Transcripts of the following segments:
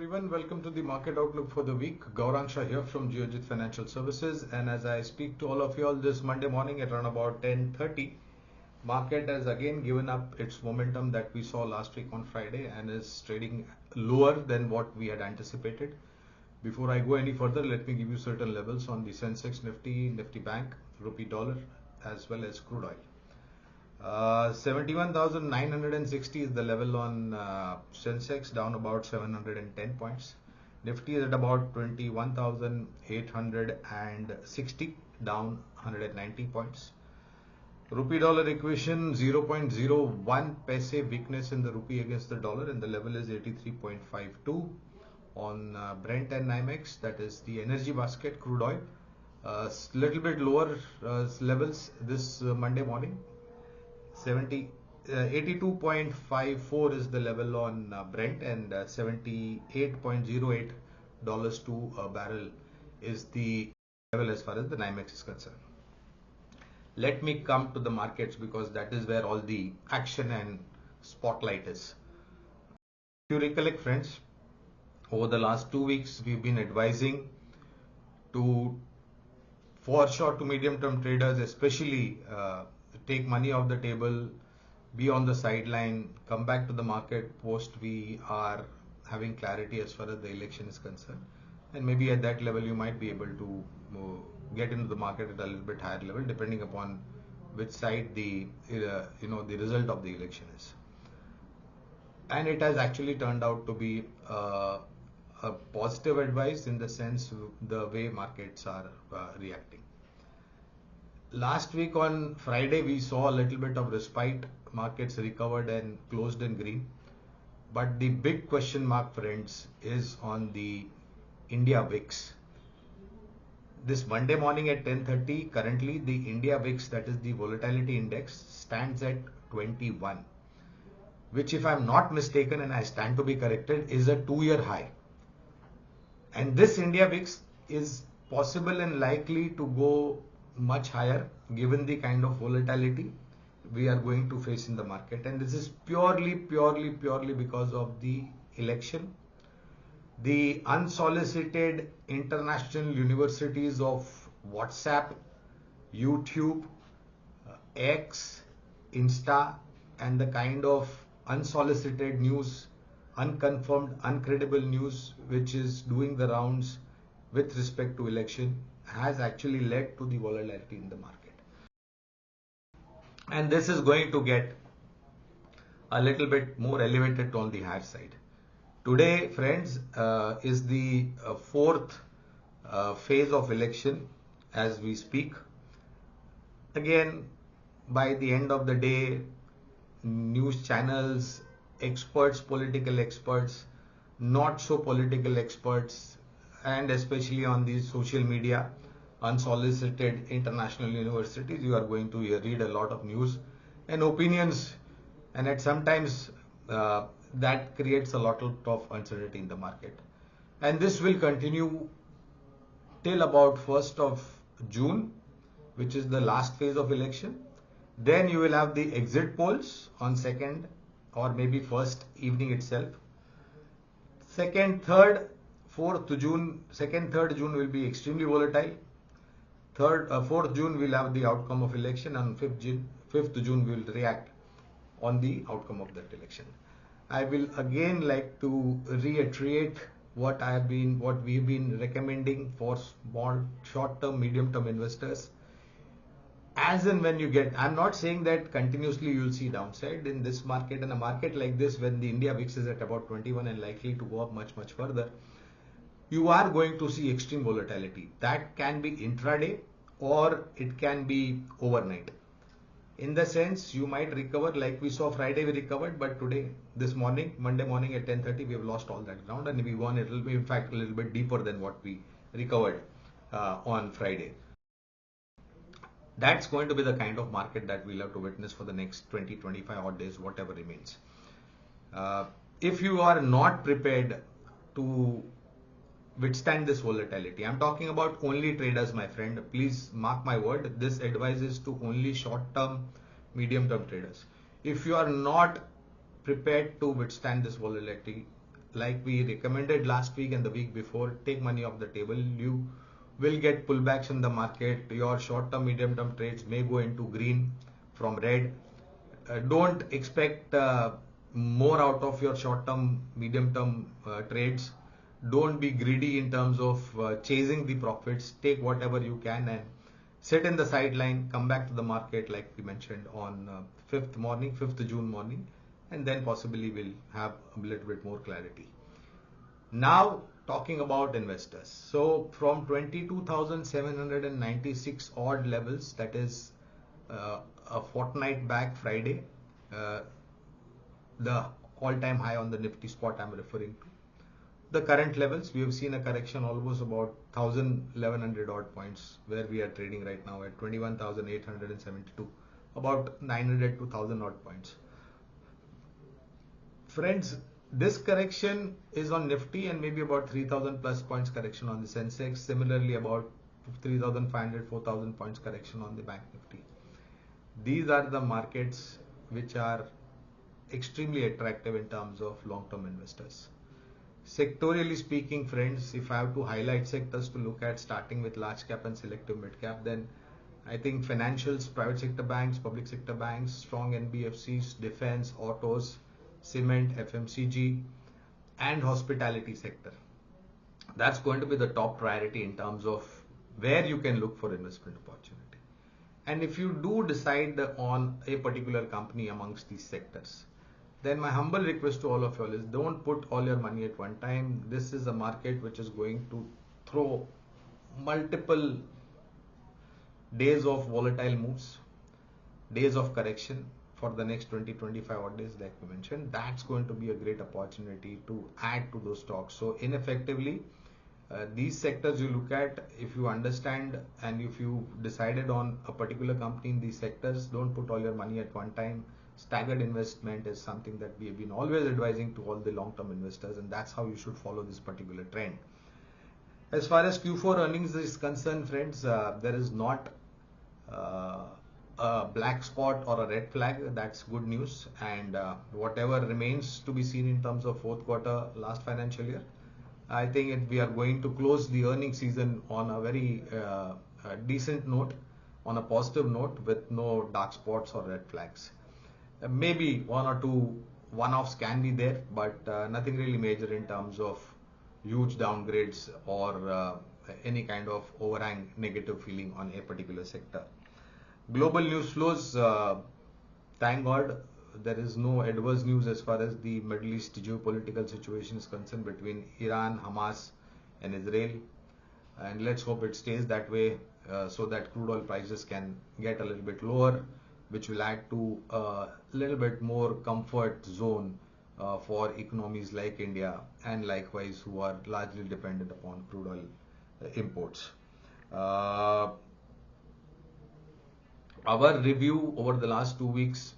everyone, welcome to the market outlook for the week. Gaurang Shah here from Geojit Financial Services, and as I speak to all of you all this Monday morning at around about 10:30, market has again given up its momentum that we saw last week on Friday and is trading lower than what we had anticipated. Before I go any further, let me give you certain levels on the Sensex, Nifty Bank, Rupee Dollar, as well as crude oil. 71,960 is the level on Sensex, down about 710 points. Nifty is at about 21,860, down 190 points. Rupee dollar equation 0.01 paise weakness in the rupee against the dollar, and the level is 83.52. On Brent and NYMEX, that is the energy basket, crude oil, little bit lower levels this Monday morning. 82.54 is the level on Brent, and $78.08 to a barrel is the level as far as the NYMEX is concerned. Let me come to the markets because that is where all the action and spotlight is. If you recollect, friends, over the last 2 weeks we've been advising for short to medium term traders especially, take money off the table, be on the sideline, come back to the market post we are having clarity as far as the election is concerned, and maybe at that level you might be able to get into the market at a little bit higher level depending upon which side the result of the election is. And it has actually turned out to be a positive advice in the sense the way markets are reacting. Last week on Friday, we saw a little bit of respite. Markets recovered and closed in green. But the big question mark, friends, is on the India VIX. This Monday morning at 10:30, currently the India VIX, that is the volatility index, stands at 21, which, if I'm not mistaken and I stand to be corrected, is a 2-year high. And this India VIX is possible and likely to go much higher given the kind of volatility we are going to face in the market, and this is purely because of the election. The unsolicited international universities of WhatsApp, YouTube, X, Insta, and the kind of unsolicited news, unconfirmed, uncredible news which is doing the rounds with respect to election has actually led to the volatility in the market. And this is going to get a little bit more elevated on the higher side. Today, friends, is the fourth phase of election as we speak. Again, by the end of the day, news channels, experts, political experts, not so political experts, and especially on the social media, unsolicited international universities, you are going to read a lot of news and opinions, and at sometimes that creates a lot of uncertainty in the market. And this will continue till about 1st of June, which is the last phase of election. Then you will have the exit polls on 2nd or maybe 1st evening itself. 2nd, 3rd, 4th June, 2nd, 3rd June will be extremely volatile. 4th June we'll have the outcome of election, and 5th June we'll react on the outcome of that election. I will again like to reiterate what we've been recommending for small, short-term, medium-term investors. As and when you get, I'm not saying that continuously you'll see downside in this market. In a market like this, when the India VIX is at about 21 and likely to go up much further, you are going to see extreme volatility. That can be intraday or it can be overnight. In the sense, you might recover like we saw Friday we recovered, but today, this morning, Monday morning at 10:30, we have lost all that ground, and we gone in fact a little bit deeper than what we recovered on Friday. That's going to be the kind of market that we'll have to witness for the next 20-25 odd days, whatever remains. If you are not prepared to withstand this volatility, I'm talking about only traders, my friend. Please mark my word, this advice is to only short-term, medium-term traders. If you are not prepared to withstand this volatility, like we recommended last week and the week before, take money off the table. You will get pullbacks in the market. Your short-term, medium-term trades may go into green from red. Don't expect more out of your short-term, medium-term trades. Don't be greedy in terms of chasing the profits. Take whatever you can and sit in the sideline, come back to the market like we mentioned on 5th June morning, and then possibly we'll have a little bit more clarity. Now talking about investors. So from 22,796 odd levels, that is a fortnight back Friday, the all-time high on the Nifty spot I'm referring to. The current levels, we have seen a correction almost about 1,100 odd points, where we are trading right now at 21,872, about 900 to 1,000 odd points. Friends, this correction is on Nifty and maybe about 3,000 plus points correction on the Sensex. Similarly, about 3,500, 4,000 points correction on the Bank Nifty. These are the markets which are extremely attractive in terms of long-term investors. Sectorially speaking, friends, if I have to highlight sectors to look at, starting with large cap and selective mid cap, then I think financials, private sector banks, public sector banks, strong NBFCs, defense, autos, cement, FMCG, and hospitality sector. That's going to be the top priority in terms of where you can look for investment opportunity. And if you do decide on a particular company amongst these sectors, then my humble request to all of you all is, don't put all your money at one time. This is a market which is going to throw multiple days of volatile moves, days of correction for the next 20-25 odd days, like we mentioned. That's going to be a great opportunity to add to those stocks. So ineffectively, these sectors you look at, if you understand and if you decided on a particular company in these sectors, don't put all your money at one time. Staggered investment is something that we have been always advising to all the long-term investors, and that's how you should follow this particular trend. As far as Q4 earnings is concerned, friends, there is not a black spot or a red flag. That's good news, and whatever remains to be seen in terms of fourth quarter last financial year, I think we are going to close the earnings season on a very decent note, on a positive note, with no dark spots or red flags. Maybe one or two one-offs can be there, but nothing really major in terms of huge downgrades or any kind of overhang negative feeling on a particular sector. Global news flows, thank God there is no adverse news as far as the Middle East geopolitical situation is concerned between Iran, Hamas and Israel, and let's hope it stays that way so that crude oil prices can get a little bit lower, which will add to a little bit more comfort zone for economies like India and likewise who are largely dependent upon crude oil imports. Our review over the last 2 weeks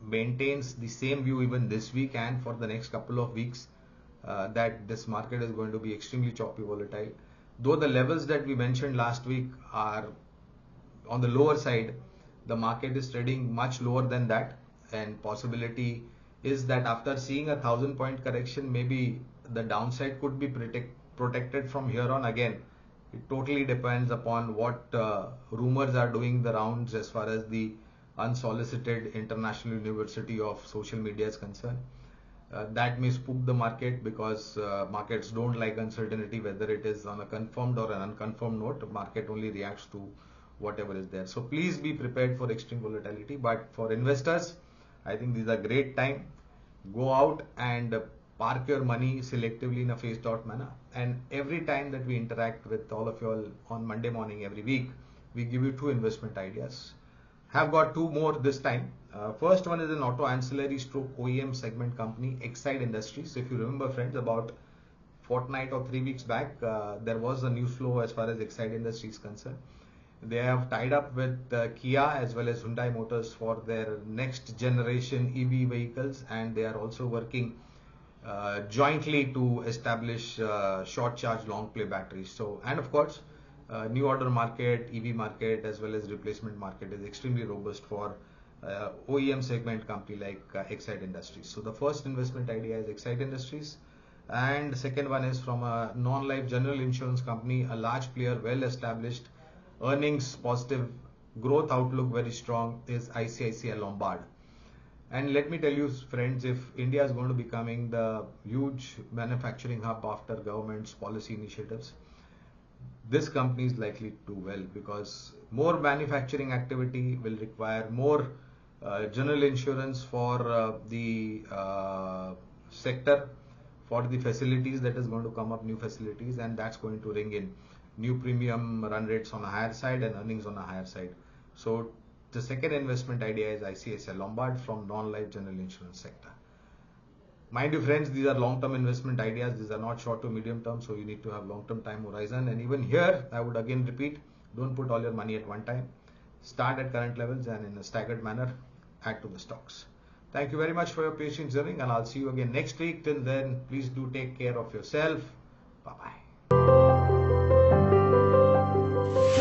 maintains the same view even this week and for the next couple of weeks, that this market is going to be extremely choppy, volatile. Though the levels that we mentioned last week are on the lower side, the market is trading much lower than that, and possibility is that after seeing 1,000 point correction, maybe the downside could be protected from here on. Again, it totally depends upon what rumors are doing the rounds as far as the unsolicited international university of social media is concerned. That may spook the market because markets don't like uncertainty, whether it is on a confirmed or an unconfirmed note. The market only reacts to whatever is there. So please be prepared for extreme volatility. But for investors, I think these are great time. Go out and park your money selectively in a phased out manner. And every time that we interact with all of you all on Monday morning every week, we give you 2 investment ideas. Have got 2 more this time. First one is an auto ancillary stroke OEM segment company, Exide Industries. If you remember, friends, about fortnight or 3 weeks back, there was a news flow as far as Exide Industries is concerned. They have tied up with Kia as well as Hyundai Motors for their next generation EV vehicles, and they are also working jointly to establish short charge long play batteries. So, and of course, new order market, EV market as well as replacement market is extremely robust for OEM segment company like Exide Industries. So the first investment idea is Exide Industries. and second one is from a non-life general insurance company, a large player, well established, earnings positive, growth outlook very strong, is ICICI Lombard. And let me tell you, friends, if India is going to be becoming the huge manufacturing hub after government's policy initiatives, this company is likely to do well, because more manufacturing activity will require more general insurance for the sector, for the facilities that is going to come up, new facilities, and that's going to ring in new premium run rates on a higher side and earnings on a higher side. So the second investment idea is ICICI Lombard from non-life general insurance sector. Mind you, friends, these are long-term investment ideas. These are not short to medium term, so you need to have long-term time horizon. And even here, I would again repeat, don't put all your money at one time. Start at current levels and in a staggered manner, add to the stocks. Thank you very much for your patience hearing, and I'll see you again next week. Till then, please do take care of yourself. Bye-bye.